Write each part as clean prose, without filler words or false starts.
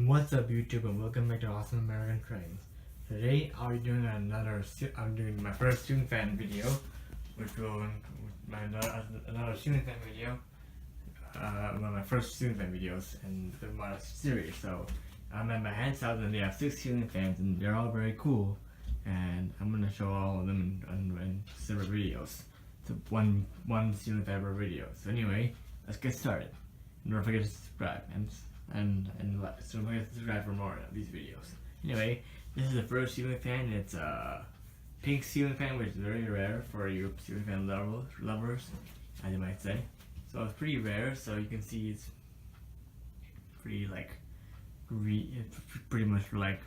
What's up YouTube and welcome back to Awesome American Trains. Today I'll be doing I'm doing my first ceiling fan video, which will another ceiling fan video, one of my first ceiling fan videos in my series. So I'm at my hand's house and they have 6 ceiling fans and they're all very cool, and I'm gonna show all of them in separate videos. So one ceiling fan per video. So anyway, let's get started. And don't forget to subscribe and like, so don't forget to subscribe for more of these videos. Anyway, this is the first ceiling fan. It's a pink ceiling fan, which is very rare for you ceiling fan lovers, as you might say. So it's pretty rare. So you can see it's pretty like pretty much like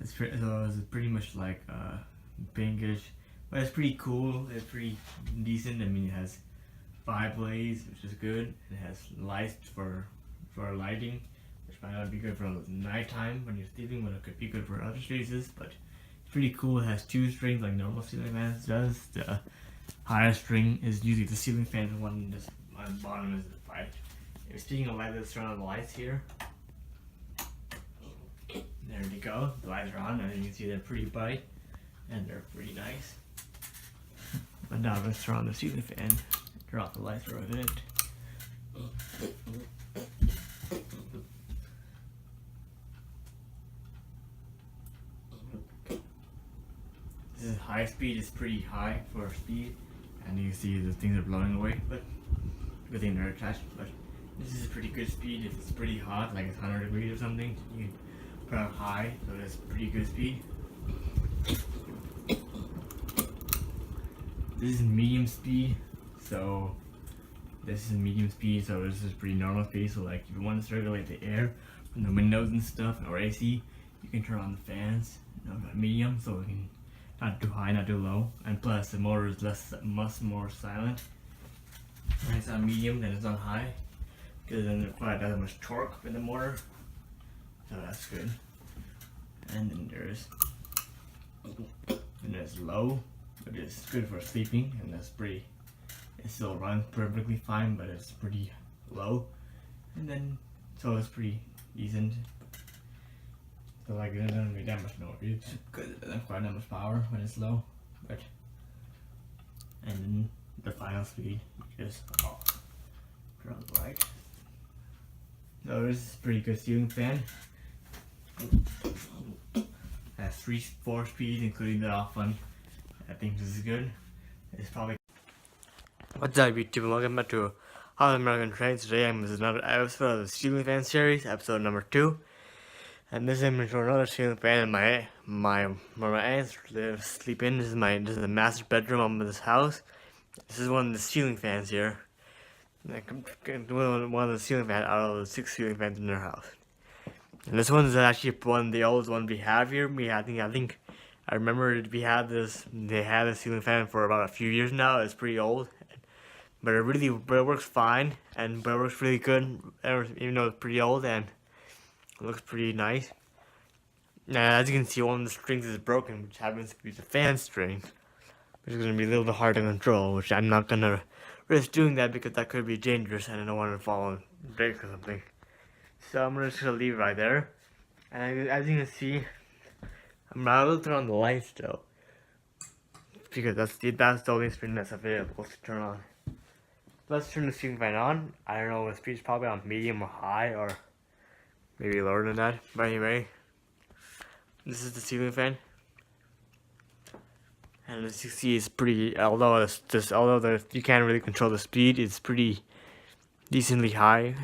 it's pretty much like pinkish, but it's pretty cool. It's pretty decent. I mean, it has 5 blades, which is good. It has lights for lighting, which might not be good for nighttime when you're sleeping, but it could be good for other spaces. But it's pretty cool. It has 2 strings like normal ceiling fans does. The higher string is usually the ceiling fan one. This on the bottom is the light. Speaking of light, let's turn on the lights here. There we go. The lights are on, and you can see they're pretty bright and they're pretty nice. But now let's turn on the ceiling fan. Turn off the lights for a minute. This is high speed. It's pretty high for speed, and you can see the things are blowing away. But good thing they're attached. But this is pretty good speed. If it's pretty hot, like it's 100 degrees or something, you can put on high, so that's pretty good speed. This is medium speed. So this is medium speed, so this is pretty normal speed. So like if you want to circulate the air from the windows and stuff, or AC, you can turn on the fans at medium, so it can not too high, not too low. And plus the motor is much more silent when it's on medium than it's on high, because then it doesn't have much torque with the motor, so that's good. And then there's low, but it's good for sleeping, and that's pretty. It still runs perfectly fine, but it's pretty low, and then so it's pretty decent. So like it doesn't make that much noise because it doesn't quite that much power when it's low. But and then the final speed is off. Turn on the light. So this is a pretty good ceiling fan. Has 4 speeds, including the off one. I think this is good. It's probably. What's up YouTube and welcome back to Awesome American Trains. Today I'm with another episode of the ceiling fan series, episode number 2. And this is for another ceiling fan in where my aunts sleep in. This is the master bedroom of this house. This is one of the ceiling fans here. One of the ceiling fans out of the 6 ceiling fans in their house. And this one is actually one of the oldest one we have here. I remember we had this. They had a ceiling fan for about a few years now. It's pretty old. But it works fine, but it works really good, even though it's pretty old, and it looks pretty nice. Now, as you can see, one of the strings is broken, which happens to be the fan string, which is going to be a little bit hard to control, which I'm not going to risk doing that because that could be dangerous, and I don't want to fall and break or something. So I'm just going to leave it right there. And as you can see, I'm not going to turn on the lights though, because that's the only string that's available to turn on. Let's turn the ceiling fan on. I don't know, the speed's probably on medium or high, or maybe lower than that. But anyway, this is the ceiling fan, and as you see, it's pretty. Although you can't really control the speed, it's pretty decently high.